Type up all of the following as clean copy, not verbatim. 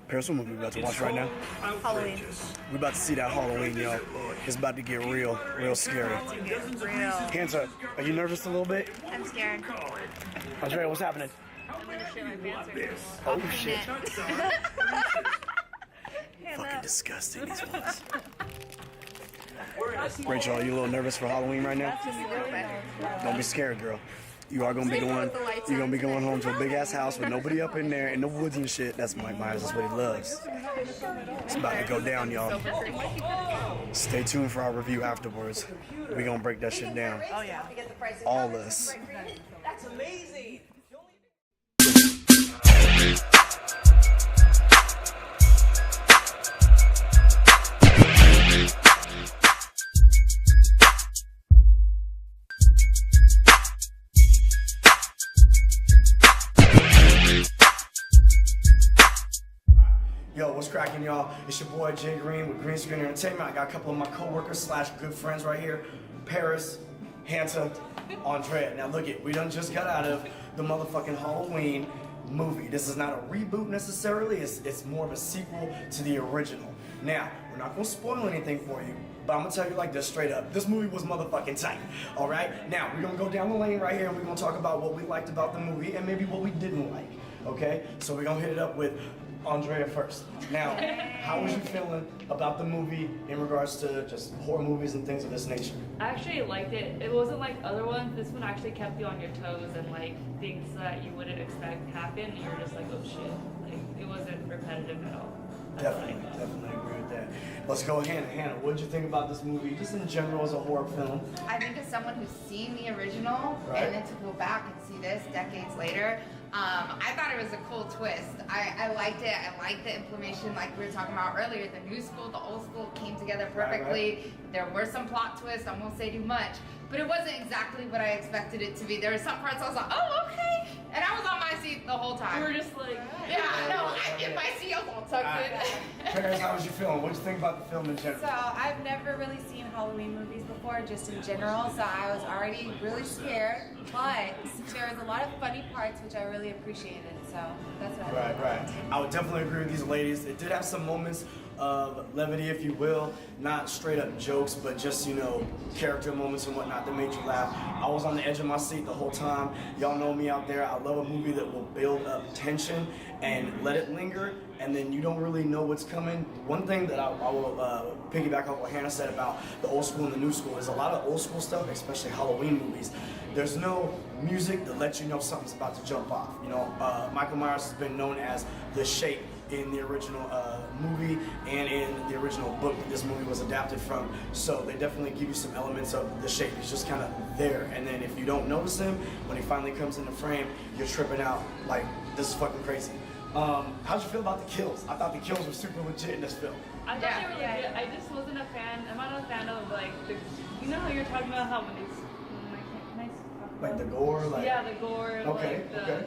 Paris, what movie we about to watch right now? Halloween. We about to see that Halloween, yo. It's about to get real scary. Real. Hansa, are you nervous a little bit? I'm scared. Andrea, what's happening? I'm gonna shit my pants right now. Oh shit. Hannah. Fucking disgusting, these ones. Rachel, are you a little nervous for Halloween right now? Just a little bit. Don't be scared, girl. You are gonna be going. You're gonna be going home to a big ass house with nobody up in there in the woods and shit. That's Mike Myers. That's what he loves. It's about to go down, y'all. Stay tuned for our review afterwards. We gonna break that shit down. Oh yeah. All us. That's amazing. Yo, what's cracking, y'all? It's your boy Jay Green with Green Screen Entertainment. I got a couple of my co-workers slash good friends right here. Paris, Hansa, Andrea. Now look it, we done just got out of the motherfucking Halloween movie. This is not a reboot necessarily, it's more of a sequel to the original. Now, we're not gonna spoil anything for you, but I'm gonna tell you like this straight up. This movie was motherfucking tight, all right? Now, we're gonna go down the lane right here and we're gonna talk about what we liked about the movie and maybe what we didn't like, okay? So we're gonna hit it up with Andrea first. Now, how was you feeling about the movie in regards to just horror movies and things of this nature? I actually liked it. It wasn't like other ones. This one actually kept you on your toes and like things that you wouldn't expect happen. And you're just like, oh shit. Like it wasn't repetitive at all. Definitely agree with that. Let's go, Hannah. Hannah, what did you think about this movie, just in general as a horror film? I think as someone who's seen the original Right. and then to go back and see this decades later, I thought it was a cool twist. I liked it. I liked the implementation, like we were talking about earlier. The new school, the old school came together perfectly. Right. There were some plot twists. I won't say too much, but it wasn't exactly what I expected it to be. There were some parts I was like, oh, okay, and I was on my seat the whole time. We were just like, Yeah, I know. I'm in my seat. I was all tucked in. Paris, how was you feeling? What did you think about the film in general? So I've never really seen Halloween movies before, just in general, so I was already really scared, but there was a lot of funny parts which I really appreciated, so that's what I Right. I would definitely agree with these ladies. It did have some moments of levity, if you will, not straight up jokes, but just, you know, character moments and whatnot that made you laugh. I was on the edge of my seat the whole time. Y'all know me out there. I love a movie that will build up tension and let it linger, and then you don't really know what's coming. One thing that I will piggyback off what Hannah said about the old school and the new school is a lot of old school stuff, especially Halloween movies. There's no music that lets you know something's about to jump off. You know, Michael Myers has been known as the Shape in the original movie and in the original book that this movie was adapted from. So they definitely give you some elements of the Shape. He's just kind of there. And then if you don't notice him, when he finally comes into frame, you're tripping out like, this is fucking crazy. How'd you feel about the kills? I thought the kills were super legit in this film. I thought they were legit. I just wasn't a fan. I'm not a fan of like the, you know how you're talking about how when they, can I talk about Like the gore, like... yeah, the gore. Okay, like the, okay.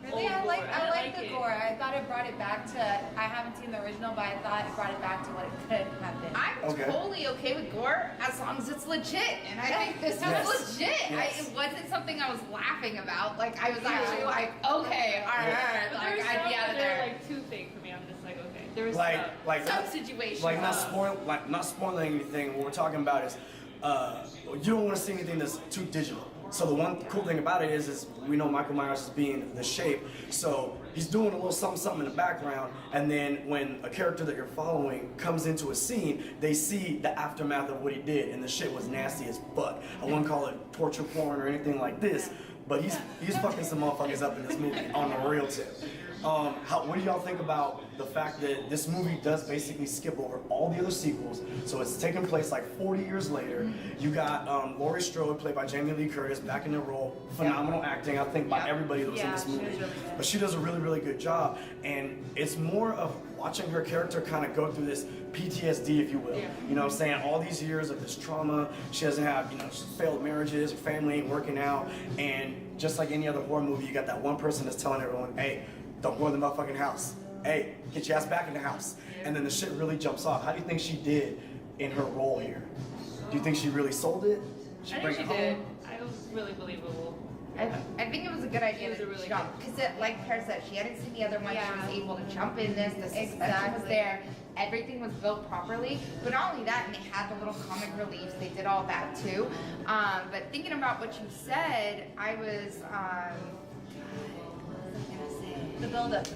Really, old I gore. like like the it. gore. I thought it brought it back to, I haven't seen the original, but I thought it brought it back to what it could have been. I'm Okay. totally okay with gore as long as it's legit, and I think this Yes. was legit. Yes. It wasn't something I was laughing about. Like I was actually like, okay, all right, But like there was I'd be some out of that were there. like too fake for me. I'm just like, okay. There was Like Some situations. Like not spoiling anything. What we're talking about is you don't want to see anything that's too digital. So the one cool thing about it is we know Michael Myers is being the Shape, so he's doing a little something in the background, and then when a character that you're following comes into a scene, they see the aftermath of what he did, and the shit was nasty as fuck. I wouldn't call it torture porn or anything like this, but he's fucking some motherfuckers up in this movie on the real tip. What do y'all think about the fact that this movie does basically skip over all the other sequels? So it's taking place like 40 years later. You got Laurie Strode, played by Jamie Lee Curtis, back in the role. Phenomenal acting, I think, by everybody that was in this she was movie. really good. But she does a really, really good job. And it's more of watching her character kind of go through this PTSD, if you will. You know what I'm saying? All these years of this trauma. She doesn't have, you know, failed marriages, her family ain't working out. And just like any other horror movie, you got that one person that's telling everyone, hey, don't go in the motherfucking house. Hey, get your ass back in the house. And then the shit really jumps off. How do you think she did in her role here? Do you think she really sold it? I think bring she it did. home? I was really believable. I think it was a good idea was to a really jump because, like Pear said, she hadn't seen the other one. Yeah. She was able to jump in this. The suspension was Exactly. there. Everything was built properly. But not only that, and they had the little comic reliefs. They did all that too. But thinking about what you said, I was. What was I gonna say? The build-up.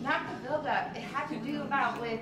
Not the build-up. It had to do about with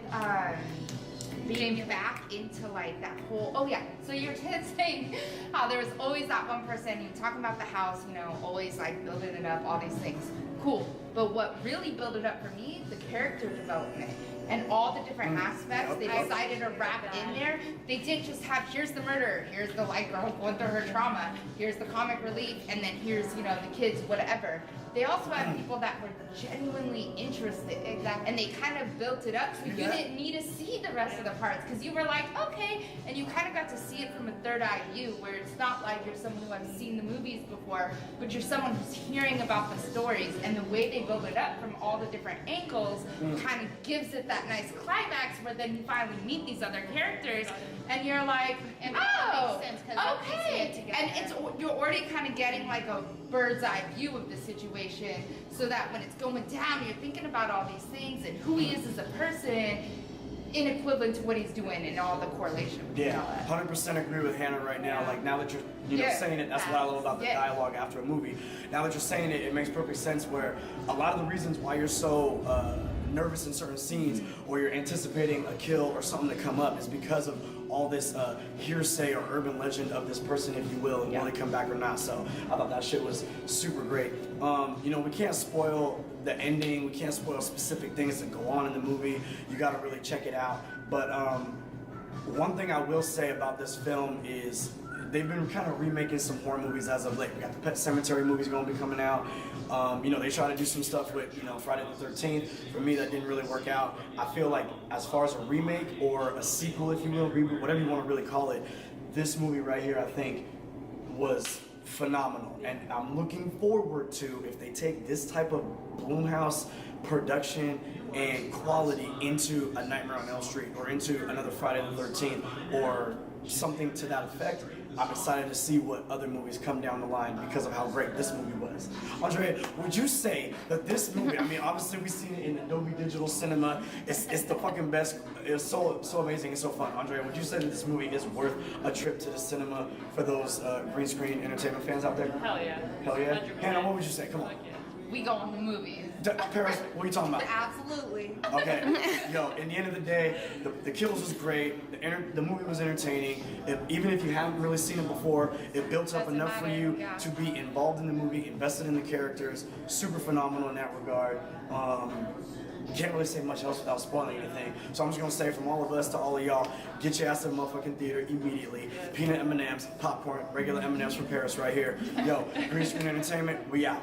being back into like that whole. Oh yeah. So you're saying how there was always that one person. You talking about the house, you know, always like building it up, all these things. Cool. But what really built it up for me, the character development and all the different aspects they decided to wrap in there. They didn't just have here's the murder, here's the white girl going through her trauma, here's the comic relief, and then here's, you know, the kids, whatever. They also had people that were genuinely interested. Exactly. And they kind of built it up so you didn't need to see the rest of the parts because you were like, okay, and you kind of got to see it from a third eye view where it's not like you're someone who has seen the movies before, but you're someone who's hearing about the stories, and the way they build it up from all the different angles kind of gives it that nice climax where then you finally meet these other characters and you're like, And that oh, makes sense 'cause they're piecing okay. it together. And it's you're already kind of getting like a bird's eye view of the situation so that when it's going down, you're thinking about all these things and who he is as a person in equivalent to what he's doing and all the correlation between Yeah, all that. 100% agree with Hannah right now. Like now that you're, you know, Yeah. saying it, that's what I love about the Yeah. dialogue after a movie. Now that you're saying it, it makes perfect sense. Where a lot of the reasons why you're so nervous in certain scenes, or you're anticipating a kill or something to come up, is because of all this hearsay or urban legend of this person, if you will, and will they come back or not. So I thought that shit was super great. You know, we can't spoil the ending. We can't spoil specific things that go on in the movie. You got to really check it out. But one thing I will say about this film is they've been kind of remaking some horror movies as of late. We got the Pet Sematary movies going to be coming out. You know, they try to do some stuff with, you know, Friday the 13th. For me, that didn't really work out. I feel like as far as a remake or a sequel, if you will, reboot, whatever you want to really call it, this movie right here, I think, was phenomenal. And I'm looking forward to, if they take this type of Blumhouse production and quality into a Nightmare on Elm Street or into another Friday the 13th or something to that effect. I'm excited to see what other movies come down the line because of how great this movie was. Andrea, would you say that this movie, I mean, obviously we've seen it in Adobe Digital Cinema, it's the fucking best, it's so amazing and so fun. Andrea, would you say that this movie is worth a trip to the cinema for those green screen entertainment fans out there? Hell yeah. Hell yeah? 100%. Hannah, what would you say? Come on. Fuck yeah. We go on the movies. Paris, what are you talking about? Absolutely. Okay, yo, in the end of the day, the kills was great, the movie was entertaining, even if you haven't really seen it before, it built up Doesn't enough for matter, you yeah. to be involved in the movie, invested in the characters, super phenomenal in that regard. Can't really say much else without spoiling anything, so I'm just gonna say from all of us to all of y'all, get your ass to the motherfucking theater immediately. Peanut M&Ms, popcorn, regular M&Ms from Paris right here. Yo, green screen entertainment, we out.